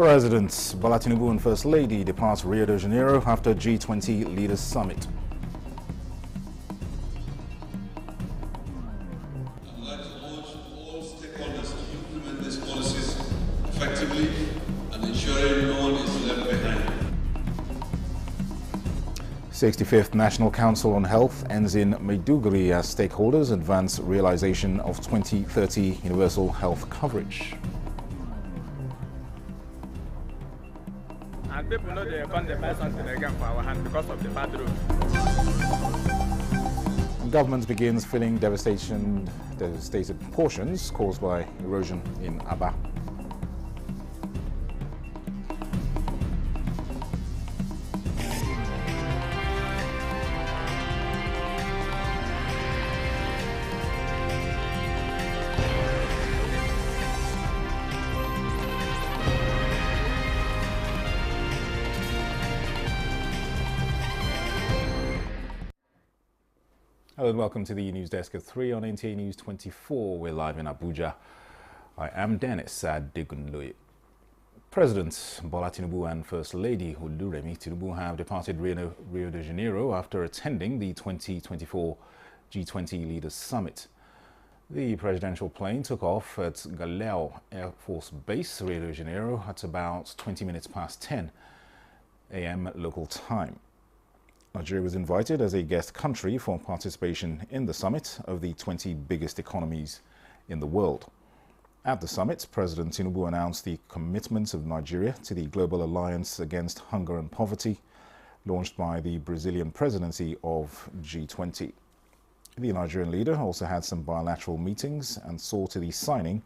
President Bola Tinubu and First Lady depart Rio de Janeiro after G20 Leaders Summit. I'd like to urge all stakeholders to implement these policies effectively and ensuring no one is left behind. 65th National Council on Health ends in Maiduguri as stakeholders advance realization of 2030 universal health coverage. And people know they can't buy something again for our hand because of the bad road. Government begins filling devastated portions caused by erosion in Aba. Hello and welcome to the news desk at 3 on Nta News24. We're live in Abuja. I am Dennis Adegunloye. President Bola Tinubu and First Lady Oluremi Tinubu have departed Rio de Janeiro after attending the 2024 G20 Leaders Summit. The presidential plane took off at Galeão Air Force Base, Rio de Janeiro, at about 20 minutes past 10 a.m. local time. Nigeria was invited as a guest country for participation in the summit of the 20 biggest economies in the world. At the summit, President Tinubu announced the commitment of Nigeria to the Global Alliance Against Hunger and Poverty, launched by the Brazilian presidency of G20. The Nigerian leader also had some bilateral meetings and saw to the signing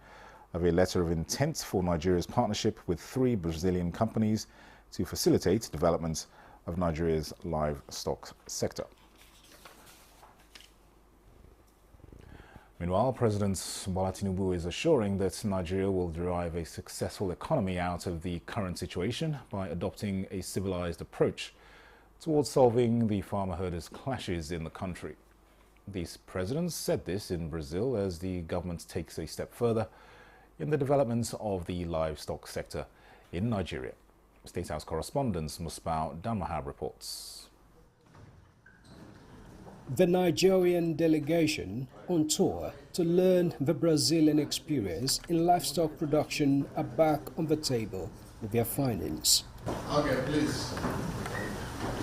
of a letter of intent for Nigeria's partnership with 3 Brazilian companies to facilitate development of Nigeria's livestock sector. Meanwhile, President Bola Tinubu is assuring that Nigeria will derive a successful economy out of the current situation by adopting a civilized approach towards solving the farmer-herders clashes in the country. The president said this in Brazil as the government takes a step further in the development of the livestock sector in Nigeria. State House correspondent Musbau Danmahab reports. The Nigerian delegation on tour to learn the Brazilian experience in livestock production are back on the table with their findings. Okay, please.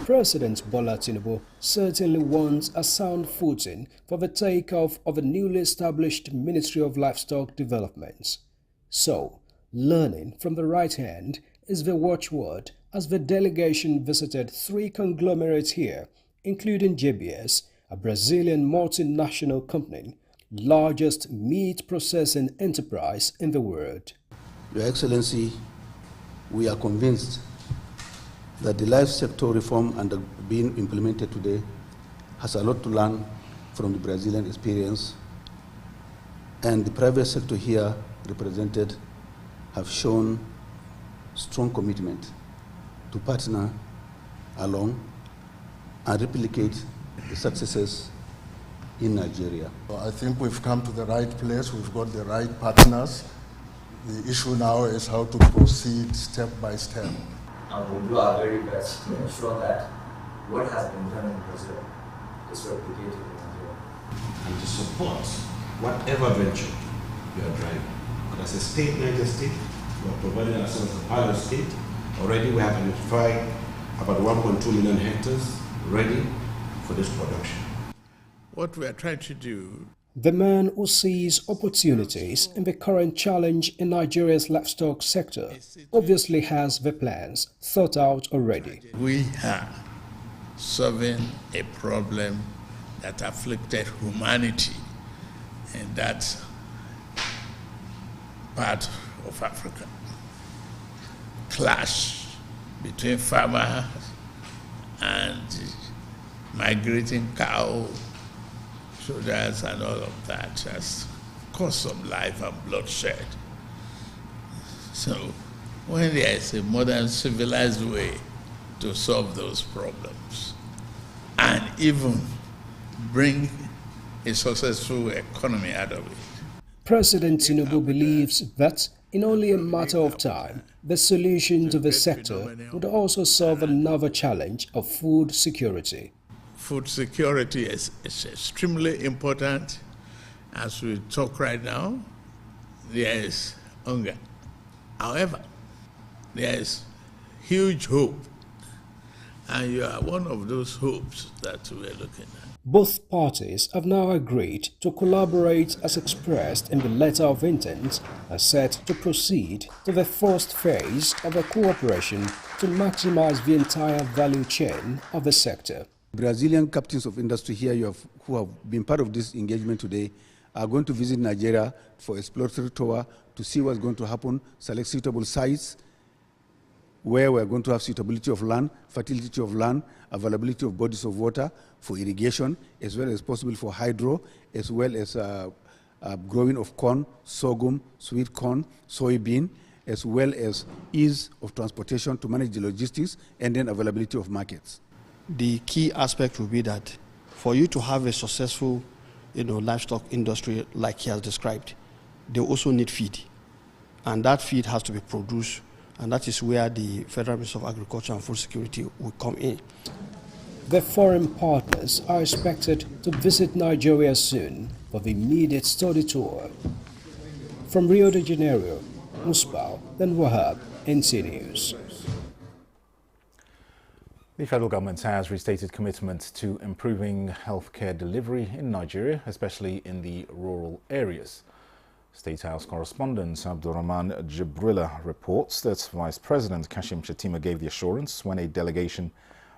President Bola Tinubu certainly wants a sound footing for the takeoff of the newly established Ministry of Livestock Development. So, learning from the right hand is the watchword as the delegation visited 3 conglomerates here, including JBS, a Brazilian multinational company, largest meat processing enterprise in the world. Your Excellency, we are convinced that the life sector reform being implemented today has a lot to learn from the Brazilian experience, and the private sector here represented have shown strong commitment to partner along and replicate the successes in Nigeria. I think we've come to the right place, we've got the right partners. The issue now is how to proceed step by step. And we'll do our very best to ensure that what has been done in Brazil is replicated in Nigeria. And to support whatever venture you are driving. But as a state, Niger State, we are providing ourselves as a pilot state. Already we have identified about 1.2 million hectares ready for this production. What we are trying to do. The man who sees opportunities in the current challenge in Nigeria's livestock sector obviously has the plans thought out already. We are solving a problem that afflicted humanity in that part of Africa. Clash between farmers and migrating cow soldiers and all of that has caused some life and bloodshed. So when there is a modern civilized way to solve those problems and even bring a successful economy out of it. President Tinubu believes that In only a matter of time, the solution to the sector would also solve another challenge of food security. Food security is extremely important. As we talk right now, there is hunger. However, there is huge hope, and you are one of those hopes that we're looking at. Both parties have now agreed to collaborate as expressed in the letter of intent and set to proceed to the first phase of a cooperation to maximize the entire value chain of the sector. Brazilian captains of industry here who have been part of this engagement today are going to visit Nigeria for exploratory tour to see what's going to happen, select suitable sites where we're going to have suitability of land, fertility of land, availability of bodies of water for irrigation, as well as possible for hydro, as well as growing of corn, sorghum, sweet corn, soybean, as well as ease of transportation to manage the logistics, and then availability of markets. The key aspect will be that for you to have a successful livestock industry like he has described, they also need feed. And that feed has to be produced, and that is where the Federal Ministry of Agriculture and Food Security will come in. The foreign partners are expected to visit Nigeria soon for the immediate study tour. From Rio de Janeiro, Musbah, then Wahab, Nta News. The federal government has restated commitment to improving healthcare delivery in Nigeria, especially in the rural areas. State House correspondent Abdurrahman Jibrilla reports that Vice President Kashim Shettima gave the assurance when a delegation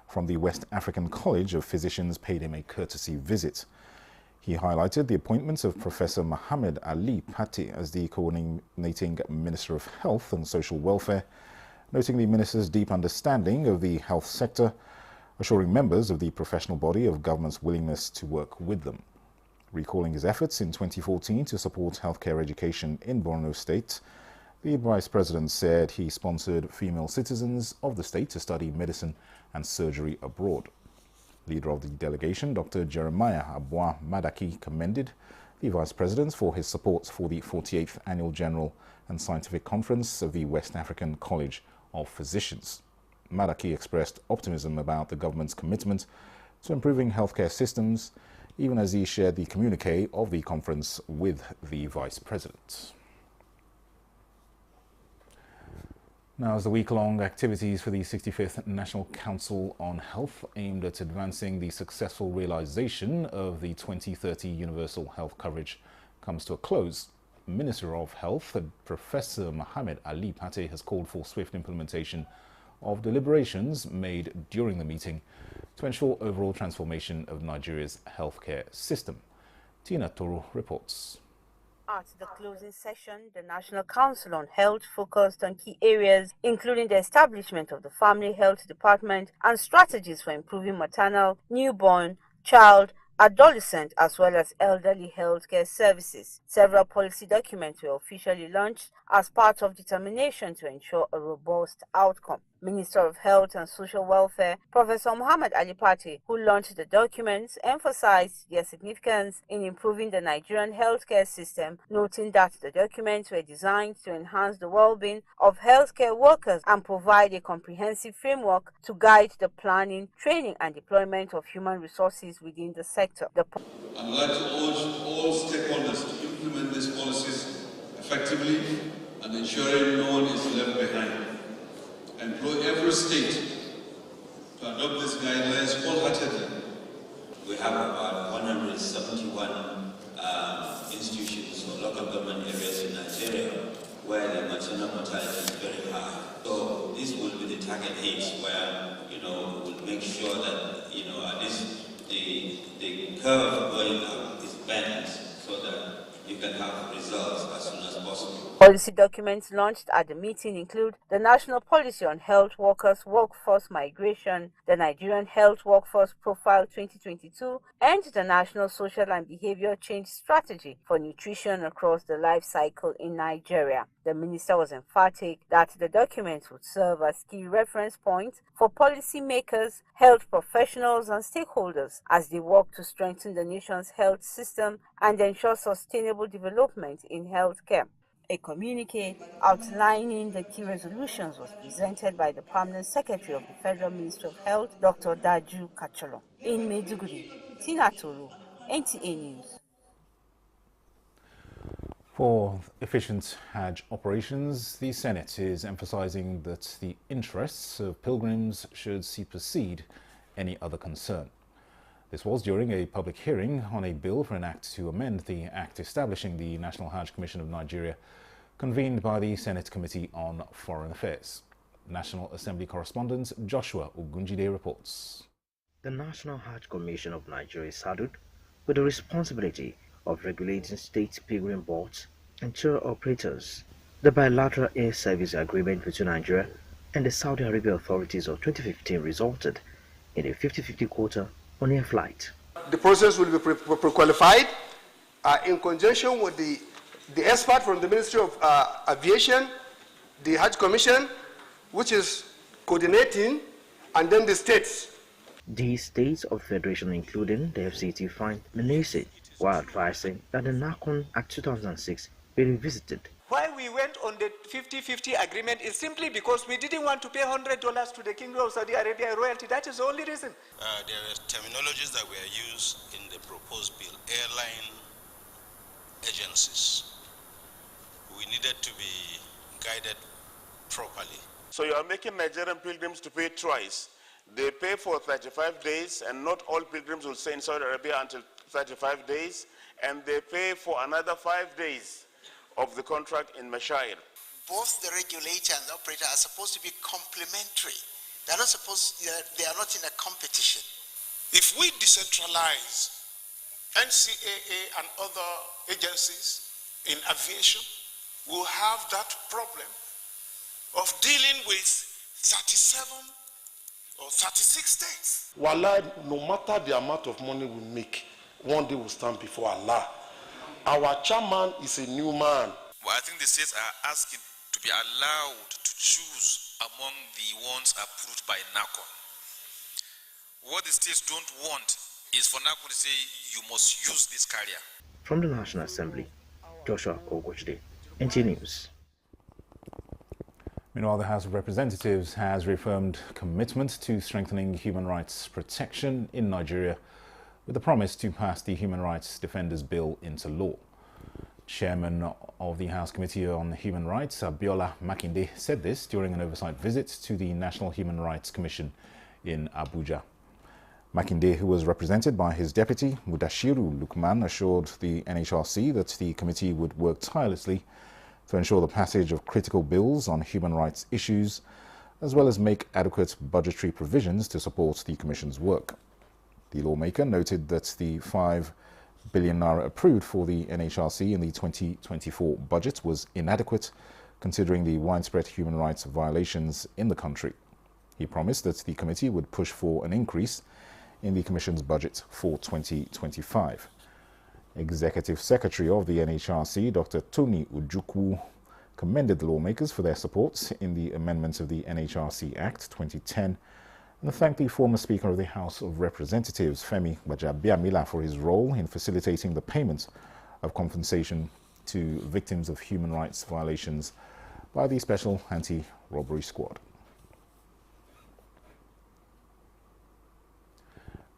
from the West African College of Physicians paid him a courtesy visit. He highlighted the appointment of Professor Mohammed Ali Patti as the coordinating Minister of Health and Social Welfare, noting the minister's deep understanding of the health sector, assuring members of the professional body of government's willingness to work with them. Recalling his efforts in 2014 to support healthcare education in Borno State, the Vice President said he sponsored female citizens of the state to study medicine and surgery abroad. Leader of the delegation, Dr. Jeremiah Abwa Madaki, commended the Vice President for his support for the 48th Annual General and Scientific Conference of the West African College of Physicians. Madaki expressed optimism about the government's commitment to improving healthcare systems, even as he shared the communique of the conference with the Vice President. Now, as the week-long activities for the 65th National Council on Health aimed at advancing the successful realization of the 2030 universal health coverage comes to a close, Minister of Health, Professor Mohammed Ali Patti, has called for swift implementation of deliberations made during the meeting to ensure overall transformation of Nigeria's healthcare system. Tina Toro reports. At the closing session, the National Council on Health focused on key areas, including the establishment of the Family Health Department and strategies for improving maternal, newborn, child, adolescent, as well as elderly healthcare services. Several policy documents were officially launched as part of determination to ensure a robust outcome. Minister of Health and Social Welfare, Professor Mohammed Ali Patti, who launched the documents, emphasized their significance in improving the Nigerian healthcare system, noting that the documents were designed to enhance the well-being of healthcare workers and provide a comprehensive framework to guide the planning, training, and deployment of human resources within the sector. I'd like to urge all stakeholders to implement these policies effectively and ensuring no one is left behind. Employ every state to adopt these guidelines wholeheartedly. We have about 171 institutions or local government areas in Nigeria where the maternal mortality is very high. So this will be the target age where, we'll make sure that, at least the curve going up is bent so that you can have results as soon as possible. Policy documents launched at the meeting include the National Policy on Health Workers Workforce Migration, the Nigerian Health Workforce Profile 2022, and the National Social and Behavior Change Strategy for Nutrition across the life cycle in Nigeria. The minister was emphatic that the documents would serve as key reference points for policymakers, health professionals, and stakeholders as they work to strengthen the nation's health system and ensure sustainable development in healthcare. A communique outlining the key resolutions was presented by the Permanent Secretary of the Federal Ministry of Health, Dr. Daju Kacholo. In Maiduguri, Tina Toro, NTA News. For efficient Hajj operations, the Senate is emphasizing that the interests of pilgrims should supersede any other concern. This was during a public hearing on a bill for an act to amend the act establishing the National Hajj Commission of Nigeria, convened by the Senate Committee on Foreign Affairs. National Assembly correspondent Joshua Ogunjide reports. The National Hajj Commission of Nigeria is saddled with the responsibility of regulating state pilgrim boards and tour operators. The bilateral air service agreement between Nigeria and the Saudi Arabia authorities of 2015 resulted in a 50-50 quota on air flight. The process will be pre-qualified in conjunction with the expert from the Ministry of Aviation, the Hajj Commission, which is coordinating, and then the states. These states of federation, including the FCT, find the NEWS11 while advising that the NACON Act 2006 be revisited. Why we went on the 50-50 agreement is simply because we didn't want to pay $100 to the Kingdom of Saudi Arabia royalty. That is the only reason. There are terminologies that were used in the proposed bill, airline agencies. We needed to be guided properly. So you are making Nigerian pilgrims to pay twice. They pay for 35 days, and not all pilgrims will stay in Saudi Arabia until 35 days, and they pay for another 5 days of the contract in Mashair. Both the regulator and the operator are supposed to be complementary. They are not in a competition. If we decentralize NCAA and other agencies in aviation, we'll have that problem of dealing with 37 or 36 states. Wallah, no matter the amount of money we make, one day we'll stand before Allah. Our chairman is a new man. Well, I think the states are asking to be allowed to choose among the ones approved by NACON. What the states don't want is for NACON to say you must use this carrier. From the National Assembly, Joshua Ogunjide, NTA News. Meanwhile, the House of Representatives has reaffirmed commitment to strengthening human rights protection in Nigeria with the promise to pass the Human Rights Defenders Bill into law. Chairman of the House Committee on Human Rights, Abiola Makinde, said this during an oversight visit to the National Human Rights Commission in Abuja. Makinde, who was represented by his deputy, Mudashiru Lukman, assured the NHRC that the committee would work tirelessly to ensure the passage of critical bills on human rights issues, as well as make adequate budgetary provisions to support the Commission's work. The lawmaker noted that the 5 billion naira approved for the NHRC in the 2024 budget was inadequate, considering the widespread human rights violations in the country. He promised that the committee would push for an increase in the Commission's budget for 2025. Executive Secretary of the NHRC, Dr. Tony Ujukwu, commended the lawmakers for their support in the amendments of the NHRC Act 2010 and thanked the former Speaker of the House of Representatives, Femi Gbajabiamila, for his role in facilitating the payment of compensation to victims of human rights violations by the Special Anti-Robbery Squad.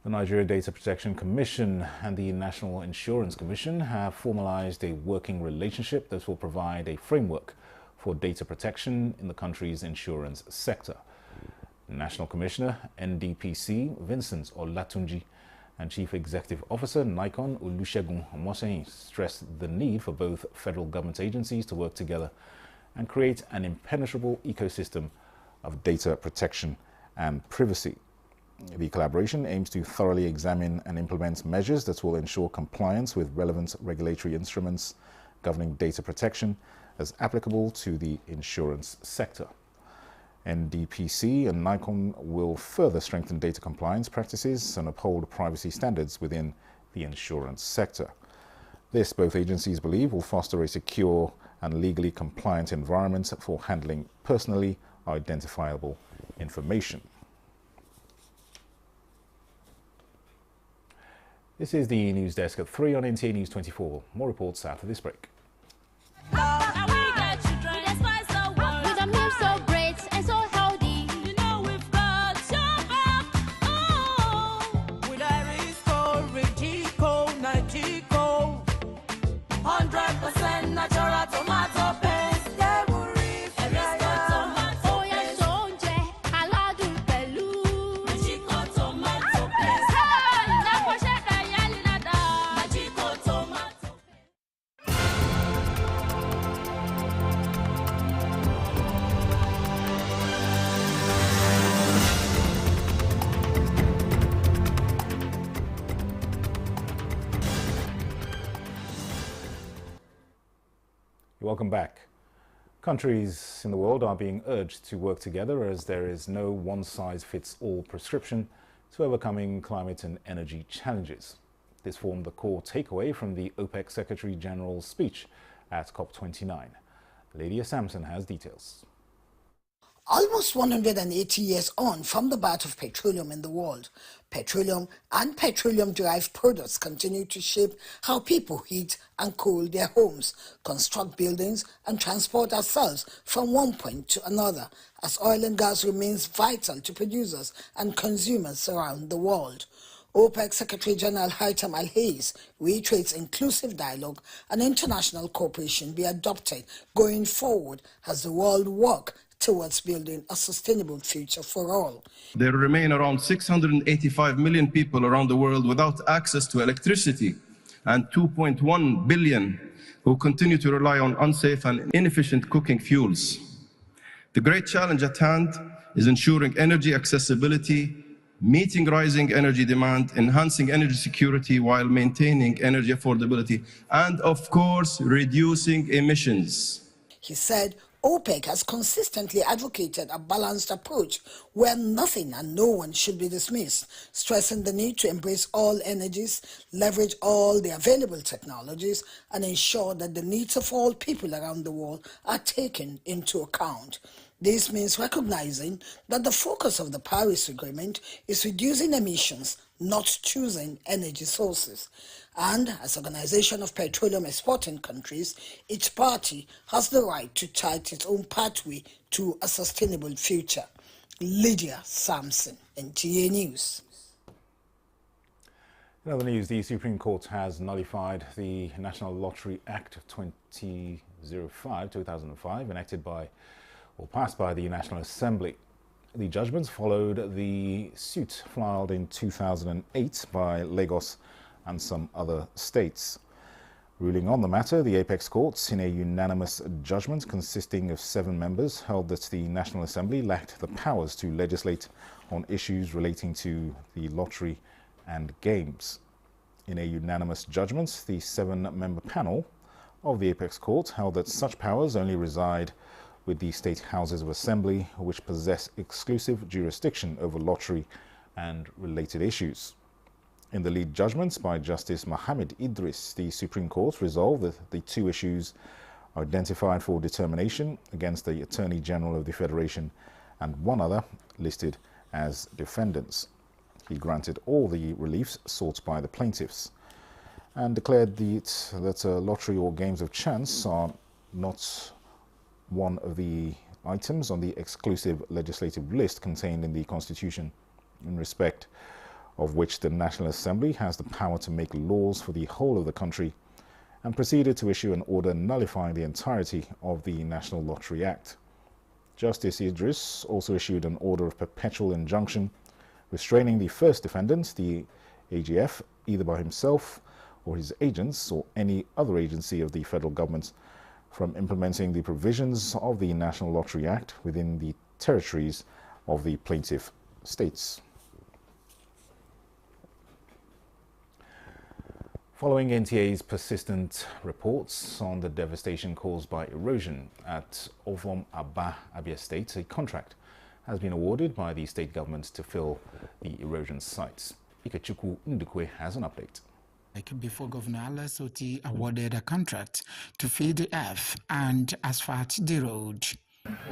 The Nigeria Data Protection Commission and the National Insurance Commission have formalized a working relationship that will provide a framework for data protection in the country's insurance sector. National Commissioner, NDPC, Vincent Olatunji, and Chief Executive Officer, NICON, Olusegun Omoseyin, stressed the need for both federal government agencies to work together and create an impenetrable ecosystem of data protection and privacy. The collaboration aims to thoroughly examine and implement measures that will ensure compliance with relevant regulatory instruments governing data protection as applicable to the insurance sector. NDPC and NICON will further strengthen data compliance practices and uphold privacy standards within the insurance sector. This, both agencies believe, will foster a secure and legally compliant environment for handling personally identifiable information. This is the news desk at 3 on NTA News 24. More reports after this break. Welcome back. Countries in the world are being urged to work together as there is no one-size-fits-all prescription to overcoming climate and energy challenges. This formed the core takeaway from the OPEC Secretary General's speech at COP29. Lydia Sampson has details. Almost 180 years on from the birth of petroleum in the world, petroleum and petroleum-derived products continue to shape how people heat and cool their homes, construct buildings, and transport ourselves from one point to another, as oil and gas remains vital to producers and consumers around the world. OPEC Secretary General Haitham Al-Hayes reiterates inclusive dialogue and international cooperation be adopted going forward as the world works towards building a sustainable future for all. There remain around 685 million people around the world without access to electricity and 2.1 billion who continue to rely on unsafe and inefficient cooking fuels. The great challenge at hand is ensuring energy accessibility, meeting rising energy demand, enhancing energy security while maintaining energy affordability, and of course, reducing emissions. He said OPEC has consistently advocated a balanced approach where nothing and no one should be dismissed, stressing the need to embrace all energies, leverage all the available technologies, and ensure that the needs of all people around the world are taken into account. This means recognizing that the focus of the Paris Agreement is reducing emissions, not choosing energy sources. And as Organization of Petroleum Exporting Countries, each party has the right to chart its own pathway to a sustainable future. Lydia Sampson, Nta News. In other news, the Supreme Court has nullified the National Lottery Act of 2005, enacted by or passed by the National Assembly. The judgments followed the suit filed in 2008 by Lagos and some other states. Ruling on the matter, the Apex Courts, in a unanimous judgment consisting of 7 members, held that the National Assembly lacked the powers to legislate on issues relating to the lottery and games. In a unanimous judgment, the 7-member panel of the Apex Court held that such powers only reside with the state houses of assembly, which possess exclusive jurisdiction over lottery and related issues. In the lead judgments by Justice Mohammed Idris, the Supreme Court resolved that the 2 issues identified for determination against the Attorney General of the Federation and 1 other listed as defendants. He granted all the reliefs sought by the plaintiffs and declared that lottery or games of chance are not one of the items on the exclusive legislative list contained in the Constitution, in respect of which the National Assembly has the power to make laws for the whole of the country, and proceeded to issue an order nullifying the entirety of the National Lottery Act. Justice Idris also issued an order of perpetual injunction restraining the first defendant, the AGF, either by himself or his agents or any other agency of the federal government, from implementing the provisions of the National Lottery Act within the territories of the plaintiff states. Following NTA's persistent reports on the devastation caused by erosion at Ovom Aba, Abia State, a contract has been awarded by the state government to fill the erosion sites. Ikechukwu Ndukwe has an update. Before Governor Alex Oti awarded a contract to fill the earth and asphalt the road.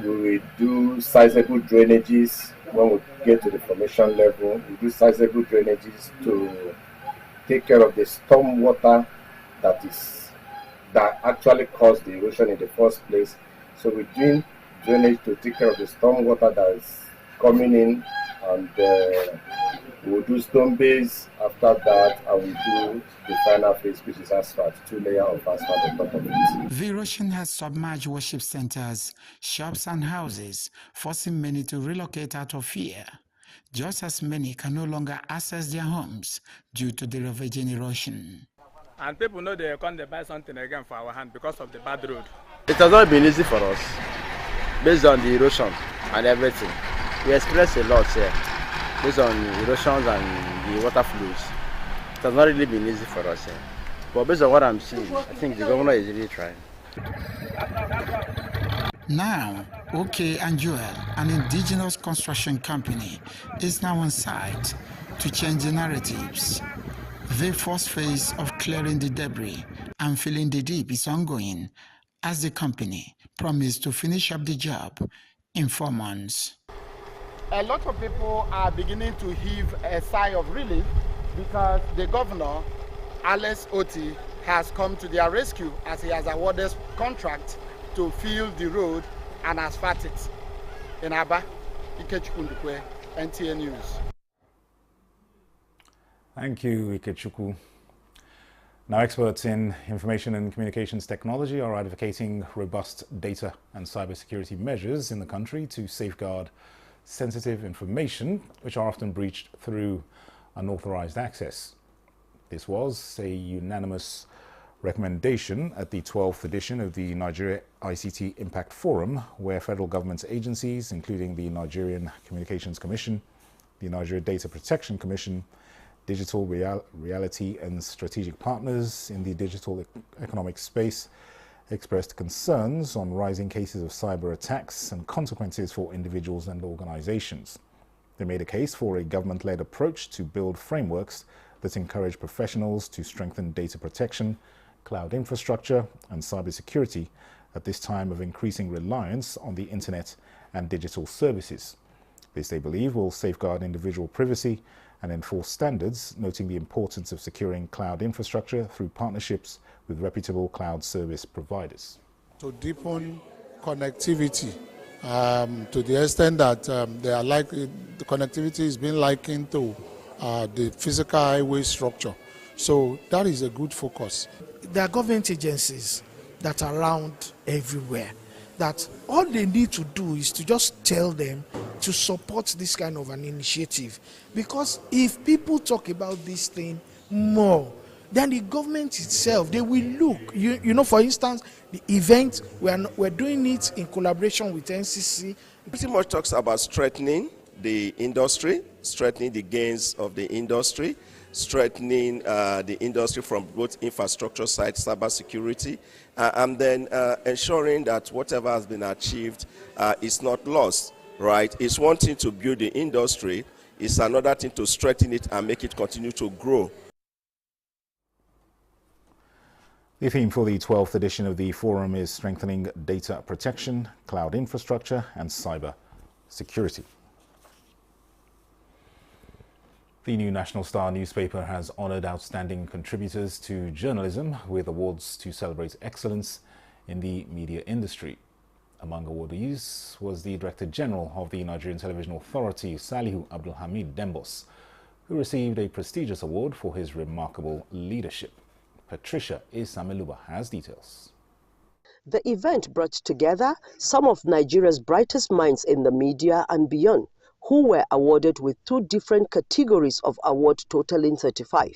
We will do sizable drainages when we get to the formation level. We do sizable drainages to take care of the storm water that actually caused the erosion in the first place. So we're doing drainage to take care of the storm water that is coming in, and we'll do stone base after that, and we'll do the final phase, which is asphalt, 2 layers of asphalt on top of it. The erosion has submerged worship centers, shops and houses, forcing many to relocate out of fear, just as many can no longer access their homes due to the ravaging erosion. And people know they can't buy something again for our hand because of the bad road. It has not been easy for us, based on the erosion and everything. We experienced a lot here, based on erosions and the water flows. It has not really been easy for us here. But based on what I'm seeing, I think the governor is really trying. Now, OK and Joel, an indigenous construction company, is now on site to change the narratives. The first phase of clearing the debris and filling the deep is ongoing, as the company promised to finish up the job in 4 months. A lot of people are beginning to heave a sigh of relief because the governor, Alex Oti, has come to their rescue as he has awarded contract to fill the road and asphalt it. In Aba, Ikechukwu, Nta News. Thank you, Ikechukwu. Now, experts in information and communications technology are advocating robust data and cybersecurity measures in the country to safeguard sensitive information, which are often breached through unauthorized access. This was a unanimous recommendation at the 12th edition of the Nigeria ICT Impact Forum, where federal government agencies, including the Nigerian Communications Commission, the Nigeria Data Protection Commission, digital reality and strategic partners in the digital economic space, expressed concerns on rising cases of cyber attacks and consequences for individuals and organizations. They made a case for a government-led approach to build frameworks that encourage professionals to strengthen data protection, cloud infrastructure, and cybersecurity at this time of increasing reliance on the internet and digital services. This, they believe, will safeguard individual privacy and enforce standards, noting the importance of securing cloud infrastructure through partnerships with reputable cloud service providers. To deepen connectivity to the extent that the connectivity is being likened to the physical highway structure. So that is a good focus. There are government agencies that are around everywhere, that all they need to do is to just tell them to support this kind of an initiative. Because if people talk about this thing more, then the government itself, they will look. You know, for instance, the event, we're doing it in collaboration with NCC. It pretty much talks about strengthening the industry, strengthening the gains of the industry, strengthening the industry from both infrastructure side, cybersecurity, and then ensuring that whatever has been achieved is not lost, right? It's one thing to build the industry, it's another thing to strengthen it and make it continue to grow. The theme for the 12th edition of the forum is strengthening data protection, cloud infrastructure, and cyber security. The New National Star newspaper has honored outstanding contributors to journalism with awards to celebrate excellence in the media industry. Among awardees was the Director General of the Nigerian Television Authority, Salihu Abdulhamid Dembos, who received a prestigious award for his remarkable leadership. Patricia Isameluba has details. The event brought together some of Nigeria's brightest minds in the media and beyond, who were awarded with 2 different categories of award totaling 35.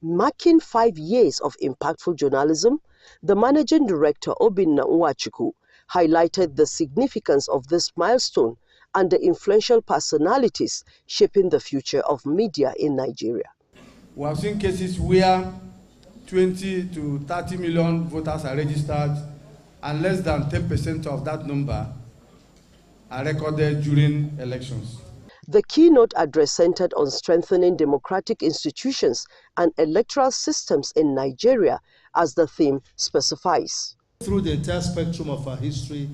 Marking 5 years of impactful journalism, the Managing Director Obinna Nwachukwu highlighted the significance of this milestone and the influential personalities shaping the future of media in Nigeria. We have seen cases where 20 to 30 million voters are registered and less than 10% of that number are recorded during elections. The keynote address centered on strengthening democratic institutions and electoral systems in Nigeria, as the theme specifies. Through the entire spectrum of our history,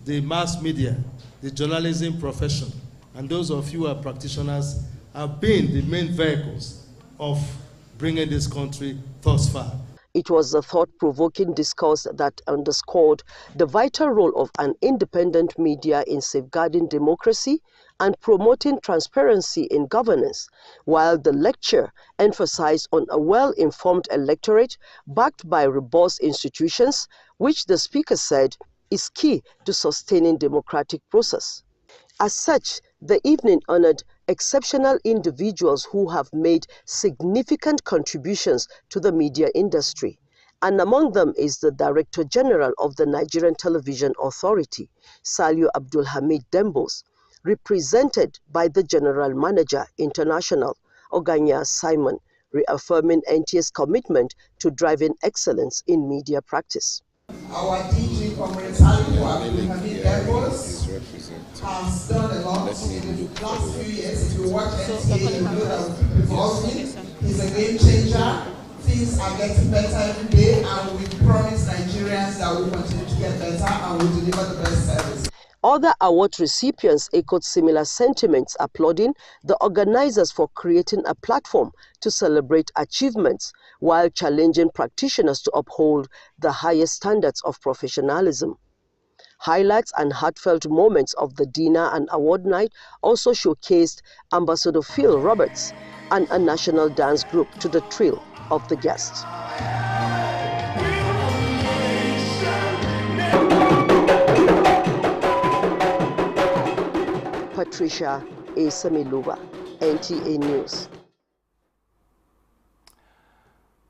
the mass media, the journalism profession, and those of you who are practitioners have been the main vehicles of bringing this country thus far. It was a thought-provoking discourse that underscored the vital role of an independent media in safeguarding democracy and promoting transparency in governance, while the lecture emphasized on a well-informed electorate backed by robust institutions, which the speaker said is key to sustaining democratic process. As such, the evening honored exceptional individuals who have made significant contributions to the media industry, and among them is the Director General of the Nigerian Television Authority, Salihu Abdulhamid Dembos, represented by the General Manager International, Oganya Simon, reaffirming NTA's commitment to driving excellence in media practice. Our DG Comrade Sally, who have been having airports, has done a lot in the last few years. If you watch NTA, you know that we keep evolving. He's a game changer. Things are getting better every day, and we promise Nigerians that we'll continue to get better and we'll deliver the best service. Other award recipients echoed similar sentiments, applauding the organizers for creating a platform to celebrate achievements while challenging practitioners to uphold the highest standards of professionalism. Highlights and heartfelt moments of the dinner and award night also showcased Ambassador Phil Roberts and a national dance group to the thrill of the guests. Patricia A. Samiluba, NTA News.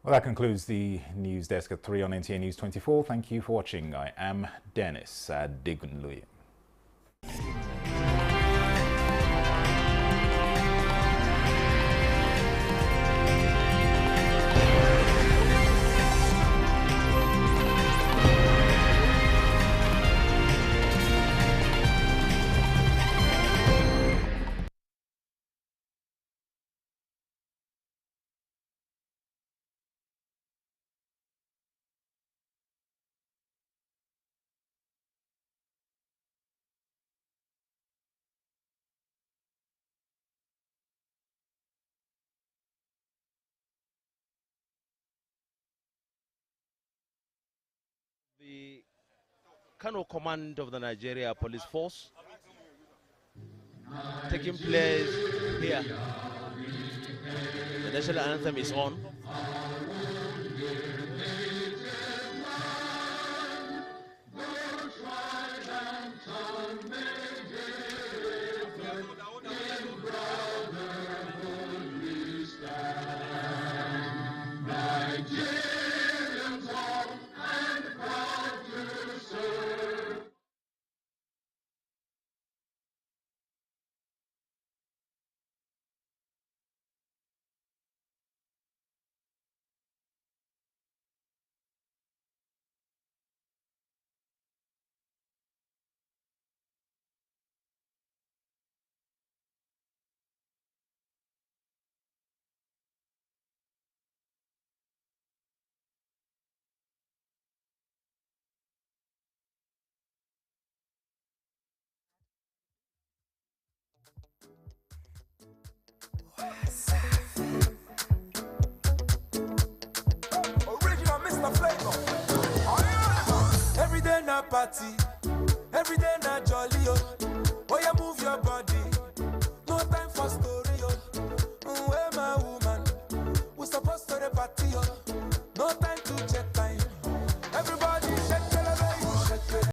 Well, that concludes the news desk at 3 on NTA News 24. Thank you for watching. I am Dennis Adigunloye. The Kano Command of the Nigeria Police Force taking place here. The national anthem is on. Every day na party, every day na jolly, oh. Oh, yeah, move your body.